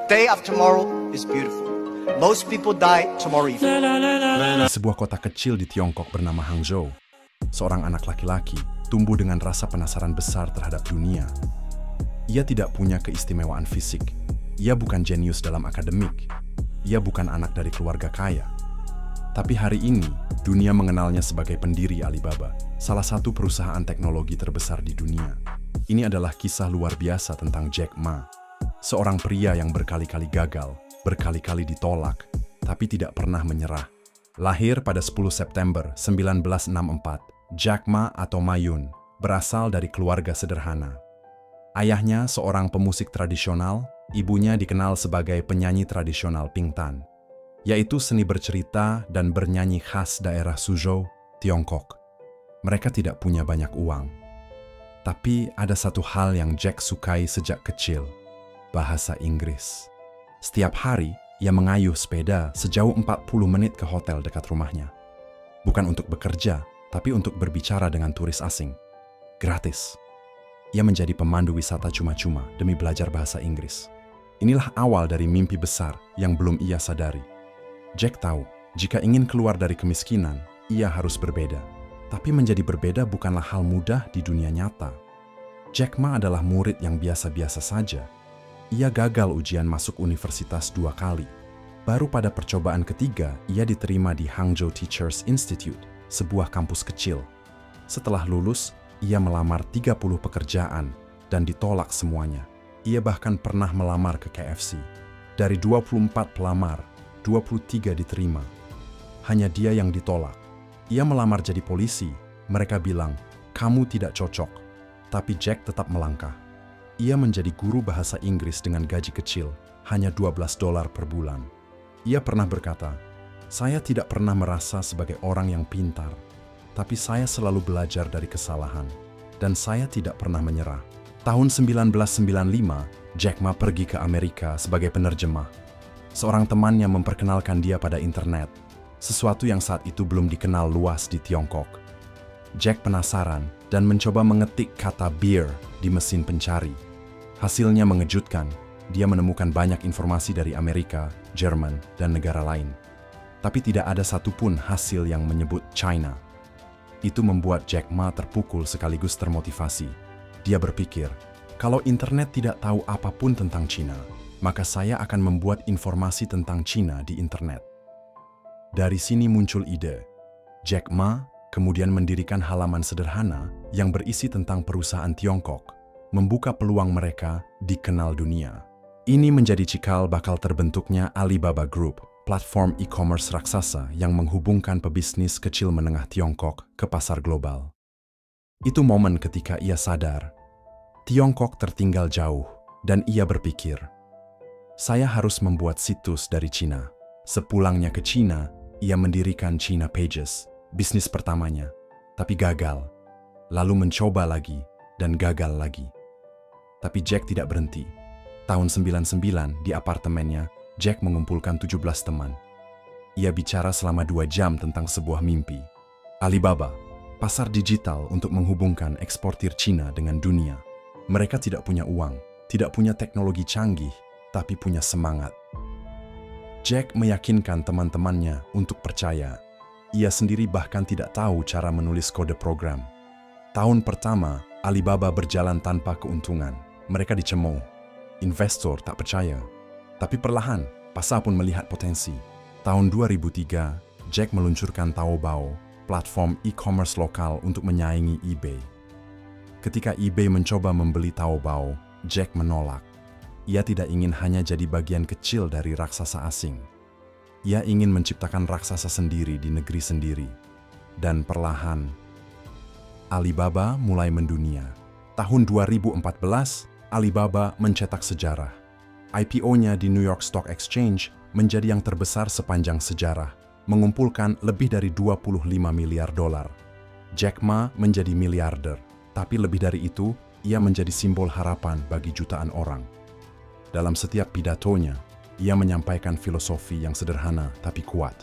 Day after tomorrow is beautiful. Most people die tomorrow evening. Di sebuah kota kecil di Tiongkok bernama Hangzhou, seorang anak laki-laki tumbuh dengan rasa penasaran besar terhadap dunia. Ia tidak punya keistimewaan fisik. Ia bukan jenius dalam akademik. Ia bukan anak dari keluarga kaya. Tapi hari ini, dunia mengenalnya sebagai pendiri Alibaba, salah satu perusahaan teknologi terbesar di dunia. Ini adalah kisah luar biasa tentang Jack Ma, seorang pria yang berkali-kali gagal, berkali-kali ditolak, tapi tidak pernah menyerah. Lahir pada 10 September 1964, Jack Ma atau Ma Yun berasal dari keluarga sederhana. Ayahnya seorang pemusik tradisional, ibunya dikenal sebagai penyanyi tradisional Pingtan, yaitu seni bercerita dan bernyanyi khas daerah Suzhou, Tiongkok. Mereka tidak punya banyak uang. Tapi ada satu hal yang Jack sukai sejak kecil, bahasa Inggris. Setiap hari, ia mengayuh sepeda sejauh 40 menit ke hotel dekat rumahnya. Bukan untuk bekerja, tapi untuk berbicara dengan turis asing. Gratis. Ia menjadi pemandu wisata cuma-cuma demi belajar bahasa Inggris. Inilah awal dari mimpi besar yang belum ia sadari. Jack tahu, jika ingin keluar dari kemiskinan, ia harus berbeda. Tapi menjadi berbeda bukanlah hal mudah di dunia nyata. Jack Ma adalah murid yang biasa-biasa saja. Ia gagal ujian masuk universitas 2 kali. Baru pada percobaan ketiga, ia diterima di Hangzhou Teachers Institute, sebuah kampus kecil. Setelah lulus, ia melamar 30 pekerjaan dan ditolak semuanya. Ia bahkan pernah melamar ke KFC. Dari 24 pelamar, 23 diterima. Hanya dia yang ditolak. Ia melamar jadi polisi. Mereka bilang, "Kamu tidak cocok." Tapi Jack tetap melangkah. Ia menjadi guru bahasa Inggris dengan gaji kecil, hanya $12 per bulan. Ia pernah berkata, "Saya tidak pernah merasa sebagai orang yang pintar, tapi saya selalu belajar dari kesalahan, dan saya tidak pernah menyerah." Tahun 1995, Jack Ma pergi ke Amerika sebagai penerjemah. Seorang temannya memperkenalkan dia pada internet, sesuatu yang saat itu belum dikenal luas di Tiongkok. Jack penasaran dan mencoba mengetik kata beer di mesin pencari. Hasilnya mengejutkan. Dia menemukan banyak informasi dari Amerika, Jerman, dan negara lain. Tapi tidak ada satupun hasil yang menyebut China. Itu membuat Jack Ma terpukul sekaligus termotivasi. Dia berpikir, kalau internet tidak tahu apapun tentang China, maka saya akan membuat informasi tentang China di internet. Dari sini muncul ide. Jack Ma kemudian mendirikan halaman sederhana yang berisi tentang perusahaan Tiongkok, membuka peluang mereka dikenal dunia. Ini menjadi cikal bakal terbentuknya Alibaba Group, platform e-commerce raksasa yang menghubungkan pebisnis kecil menengah Tiongkok ke pasar global. Itu momen ketika ia sadar, Tiongkok tertinggal jauh, dan ia berpikir, saya harus membuat situs dari Cina. Sepulangnya ke Cina, ia mendirikan China Pages, bisnis pertamanya, tapi gagal. Lalu mencoba lagi, dan gagal lagi. Tapi Jack tidak berhenti. Tahun 99, di apartemennya, Jack mengumpulkan 17 teman. Ia bicara selama 2 jam tentang sebuah mimpi. Alibaba, pasar digital untuk menghubungkan eksportir Cina dengan dunia. Mereka tidak punya uang, tidak punya teknologi canggih, tapi punya semangat. Jack meyakinkan teman-temannya untuk percaya. Ia sendiri bahkan tidak tahu cara menulis kode program. Tahun pertama, Alibaba berjalan tanpa keuntungan. Mereka dicemooh. Investor tak percaya. Tapi perlahan, pasar pun melihat potensi. Tahun 2003, Jack meluncurkan Taobao, platform e-commerce lokal untuk menyaingi eBay. Ketika eBay mencoba membeli Taobao, Jack menolak. Ia tidak ingin hanya jadi bagian kecil dari raksasa asing. Ia ingin menciptakan raksasa sendiri di negeri sendiri. Dan perlahan, Alibaba mulai mendunia. Tahun 2014, Alibaba mencetak sejarah. IPO-nya di New York Stock Exchange menjadi yang terbesar sepanjang sejarah, mengumpulkan lebih dari $25 miliar. Jack Ma menjadi miliarder, tapi lebih dari itu, ia menjadi simbol harapan bagi jutaan orang. Dalam setiap pidatonya, ia menyampaikan filosofi yang sederhana tapi kuat.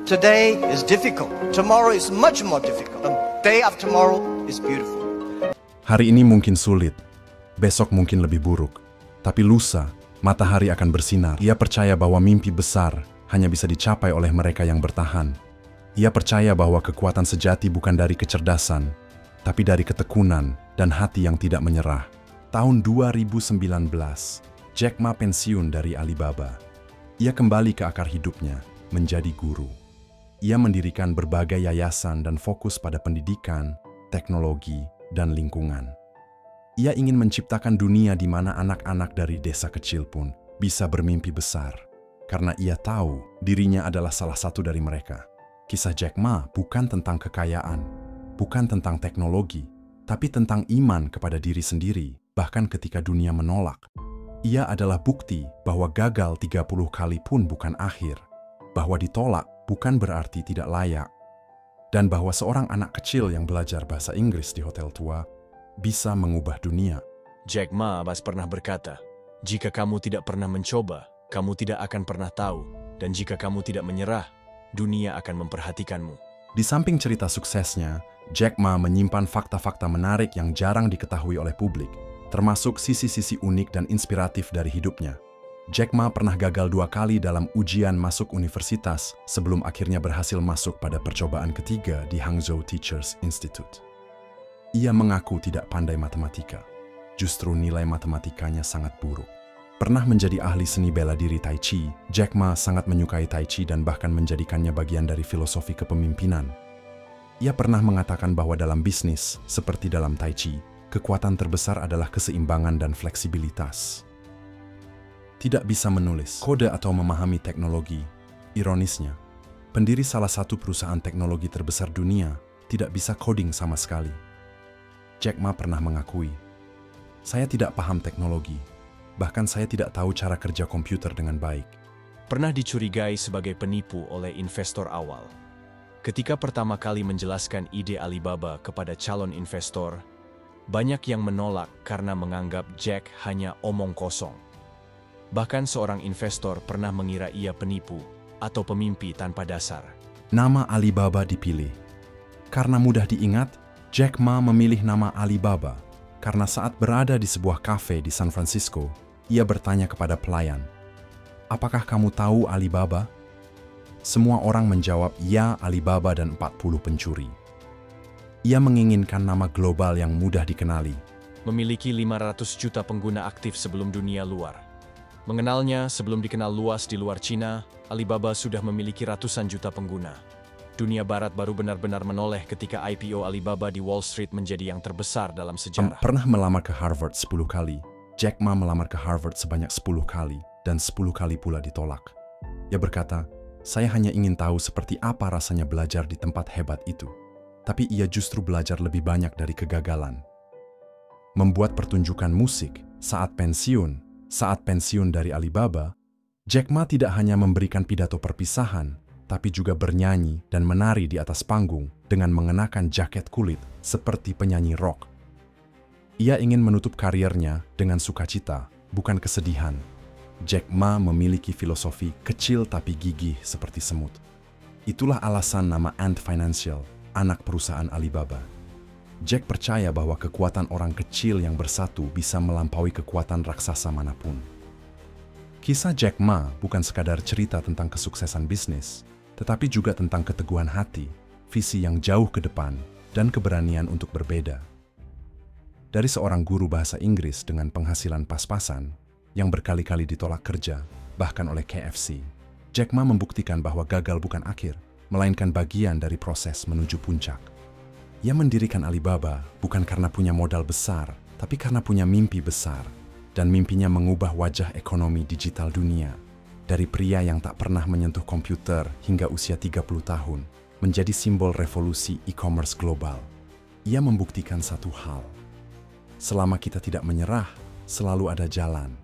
Today is difficult. Tomorrow is much more difficult. Day after tomorrow is beautiful. Hari ini mungkin sulit, besok mungkin lebih buruk, tapi lusa matahari akan bersinar. Ia percaya bahwa mimpi besar hanya bisa dicapai oleh mereka yang bertahan. Ia percaya bahwa kekuatan sejati bukan dari kecerdasan, tapi dari ketekunan dan hati yang tidak menyerah. Tahun 2019, Jack Ma pensiun dari Alibaba. Ia kembali ke akar hidupnya, menjadi guru. Ia mendirikan berbagai yayasan dan fokus pada pendidikan, teknologi, dan lingkungan. Ia ingin menciptakan dunia di mana anak-anak dari desa kecil pun bisa bermimpi besar, karena ia tahu dirinya adalah salah satu dari mereka. Kisah Jack Ma bukan tentang kekayaan, bukan tentang teknologi, tapi tentang iman kepada diri sendiri, bahkan ketika dunia menolak. Ia adalah bukti bahwa gagal 30 kali pun bukan akhir, bahwa ditolak bukan berarti tidak layak, dan bahwa seorang anak kecil yang belajar bahasa Inggris di hotel tua bisa mengubah dunia. Jack Ma pernah berkata, "Jika kamu tidak pernah mencoba, kamu tidak akan pernah tahu, dan jika kamu tidak menyerah, dunia akan memperhatikanmu." Di samping cerita suksesnya, Jack Ma menyimpan fakta-fakta menarik yang jarang diketahui oleh publik, termasuk sisi-sisi unik dan inspiratif dari hidupnya. Jack Ma pernah gagal 2 kali dalam ujian masuk universitas sebelum akhirnya berhasil masuk pada percobaan ketiga di Hangzhou Teachers Institute. Ia mengaku tidak pandai matematika, justru nilai matematikanya sangat buruk. Pernah menjadi ahli seni bela diri Tai Chi, Jack Ma sangat menyukai Tai Chi dan bahkan menjadikannya bagian dari filosofi kepemimpinan. Ia pernah mengatakan bahwa dalam bisnis, seperti dalam Tai Chi, kekuatan terbesar adalah keseimbangan dan fleksibilitas. Tidak bisa menulis kode atau memahami teknologi. Ironisnya, pendiri salah satu perusahaan teknologi terbesar dunia tidak bisa coding sama sekali. Jack Ma pernah mengakui, "Saya tidak paham teknologi, bahkan saya tidak tahu cara kerja komputer dengan baik." Pernah dicurigai sebagai penipu oleh investor awal. Ketika pertama kali menjelaskan ide Alibaba kepada calon investor, banyak yang menolak karena menganggap Jack hanya omong kosong. Bahkan seorang investor pernah mengira ia penipu atau pemimpi tanpa dasar. Nama Alibaba dipilih. Karena mudah diingat, Jack Ma memilih nama Alibaba karena saat berada di sebuah kafe di San Francisco, ia bertanya kepada pelayan, "Apakah kamu tahu Alibaba?" Semua orang menjawab, "Ya, Alibaba dan 40 pencuri." Ia menginginkan nama global yang mudah dikenali. Memiliki 500 juta pengguna aktif sebelum dunia luar. Mengenalnya sebelum dikenal luas di luar Cina, Alibaba sudah memiliki ratusan juta pengguna. Dunia barat baru benar-benar menoleh ketika IPO Alibaba di Wall Street menjadi yang terbesar dalam sejarah. Pernah melamar ke Harvard 10 kali. Jack Ma melamar ke Harvard sebanyak 10 kali dan 10 kali pula ditolak. Ia berkata, "Saya hanya ingin tahu seperti apa rasanya belajar di tempat hebat itu." Tapi ia justru belajar lebih banyak dari kegagalan. Membuat pertunjukan musik saat pensiun dari Alibaba, Jack Ma tidak hanya memberikan pidato perpisahan, tapi juga bernyanyi dan menari di atas panggung dengan mengenakan jaket kulit seperti penyanyi rock. Ia ingin menutup karirnya dengan sukacita, bukan kesedihan. Jack Ma memiliki filosofi kecil tapi gigih seperti semut. Itulah alasan nama Ant Financial, anak perusahaan Alibaba. Jack percaya bahwa kekuatan orang kecil yang bersatu bisa melampaui kekuatan raksasa manapun. Kisah Jack Ma bukan sekadar cerita tentang kesuksesan bisnis, tetapi juga tentang keteguhan hati, visi yang jauh ke depan, dan keberanian untuk berbeda. Dari seorang guru bahasa Inggris dengan penghasilan pas-pasan, yang berkali-kali ditolak kerja, bahkan oleh KFC, Jack Ma membuktikan bahwa gagal bukan akhir, melainkan bagian dari proses menuju puncak. Ia mendirikan Alibaba bukan karena punya modal besar, tapi karena punya mimpi besar, dan mimpinya mengubah wajah ekonomi digital dunia. Dari pria yang tak pernah menyentuh komputer hingga usia 30 tahun, menjadi simbol revolusi e-commerce global. Ia membuktikan satu hal, selama kita tidak menyerah, selalu ada jalan.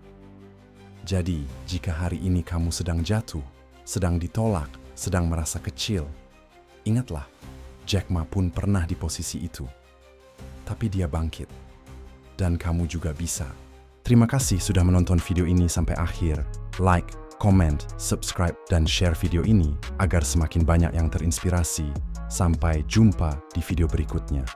Jadi, jika hari ini kamu sedang jatuh, sedang ditolak, sedang merasa kecil, ingatlah, Jack Ma pun pernah di posisi itu. Tapi dia bangkit. Dan kamu juga bisa. Terima kasih sudah menonton video ini sampai akhir. Like, comment, subscribe, dan share video ini agar semakin banyak yang terinspirasi. Sampai jumpa di video berikutnya.